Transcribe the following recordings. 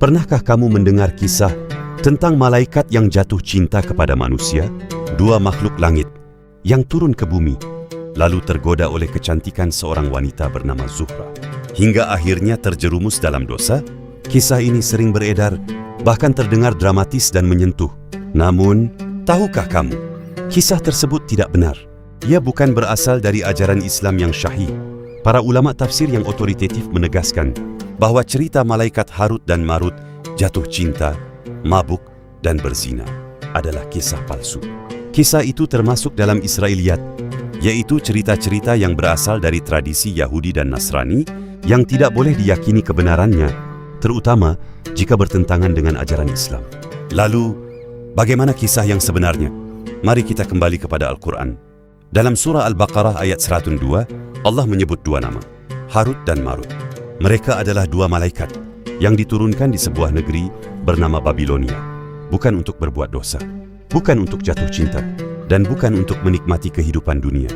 Pernahkah kamu mendengar kisah tentang malaikat yang jatuh cinta kepada manusia, dua makhluk langit yang turun ke bumi, lalu tergoda oleh kecantikan seorang wanita bernama Zuhra, hingga akhirnya terjerumus dalam dosa? Kisah ini sering beredar, bahkan terdengar dramatis dan menyentuh. Namun, tahukah kamu, kisah tersebut tidak benar. Ia bukan berasal dari ajaran Islam yang syahih. Para ulama tafsir yang otoritatif menegaskan bahwa cerita malaikat Harut dan Marut jatuh cinta, mabuk, dan berzina adalah kisah palsu. Kisah itu termasuk dalam Israiliyat, yaitu cerita-cerita yang berasal dari tradisi Yahudi dan Nasrani yang tidak boleh diyakini kebenarannya, terutama jika bertentangan dengan ajaran Islam. Lalu, bagaimana kisah yang sebenarnya? Mari kita kembali kepada Al-Quran. Dalam surah Al-Baqarah ayat 102, Allah menyebut dua nama, Harut dan Marut. Mereka adalah dua malaikat yang diturunkan di sebuah negeri bernama Babilonia, bukan untuk berbuat dosa, bukan untuk jatuh cinta, dan bukan untuk menikmati kehidupan dunia,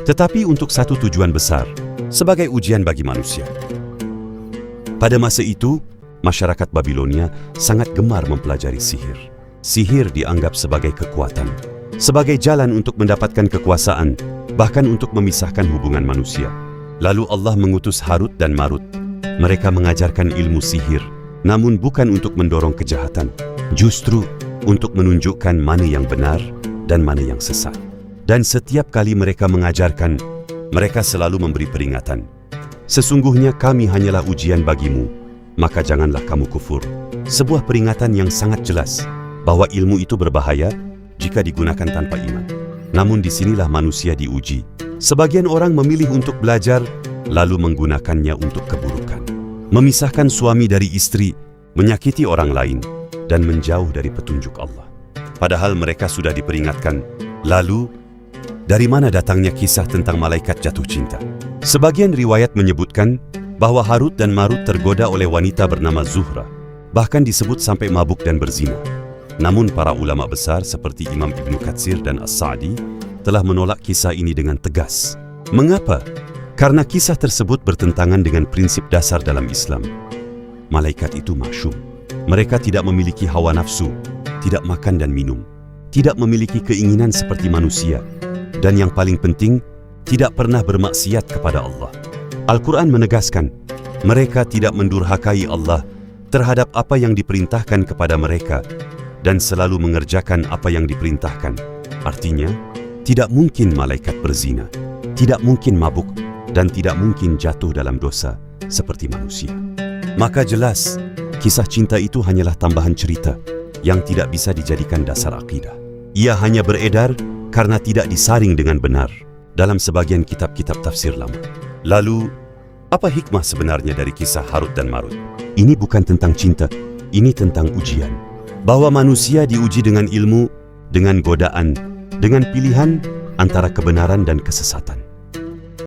tetapi untuk satu tujuan besar, sebagai ujian bagi manusia. Pada masa itu, masyarakat Babilonia sangat gemar mempelajari sihir. Sihir dianggap sebagai kekuatan, sebagai jalan untuk mendapatkan kekuasaan, bahkan untuk memisahkan hubungan manusia. Lalu Allah mengutus Harut dan Marut. Mereka mengajarkan ilmu sihir, namun bukan untuk mendorong kejahatan, justru untuk menunjukkan mana yang benar dan mana yang sesat. Dan setiap kali mereka mengajarkan, mereka selalu memberi peringatan. Sesungguhnya kami hanyalah ujian bagimu, maka janganlah kamu kufur. Sebuah peringatan yang sangat jelas bahwa ilmu itu berbahaya jika digunakan tanpa iman. Namun disinilah manusia diuji. Sebagian orang memilih untuk belajar, lalu menggunakannya untuk keburukan. Memisahkan suami dari istri, menyakiti orang lain, dan menjauh dari petunjuk Allah. Padahal mereka sudah diperingatkan. Lalu, dari mana datangnya kisah tentang malaikat jatuh cinta? Sebagian riwayat menyebutkan bahwa Harut dan Marut tergoda oleh wanita bernama Zuhra, bahkan disebut sampai mabuk dan berzina. Namun para ulama besar seperti Imam Ibnu Katsir dan As-Sa'di telah menolak kisah ini dengan tegas. Mengapa? Karena kisah tersebut bertentangan dengan prinsip dasar dalam Islam. Malaikat itu masyum. Mereka tidak memiliki hawa nafsu, tidak makan dan minum, tidak memiliki keinginan seperti manusia, dan yang paling penting, tidak pernah bermaksiat kepada Allah. Al-Quran menegaskan, mereka tidak mendurhakai Allah terhadap apa yang diperintahkan kepada mereka, dan selalu mengerjakan apa yang diperintahkan. Artinya, tidak mungkin malaikat berzina, tidak mungkin mabuk, dan tidak mungkin jatuh dalam dosa seperti manusia. Maka jelas, kisah cinta itu hanyalah tambahan cerita yang tidak bisa dijadikan dasar akidah. Ia hanya beredar karena tidak disaring dengan benar dalam sebagian kitab-kitab tafsir lama. Lalu, apa hikmah sebenarnya dari kisah Harut dan Marut? Ini bukan tentang cinta, ini tentang ujian. Bahwa manusia diuji dengan ilmu, dengan godaan, dengan pilihan antara kebenaran dan kesesatan.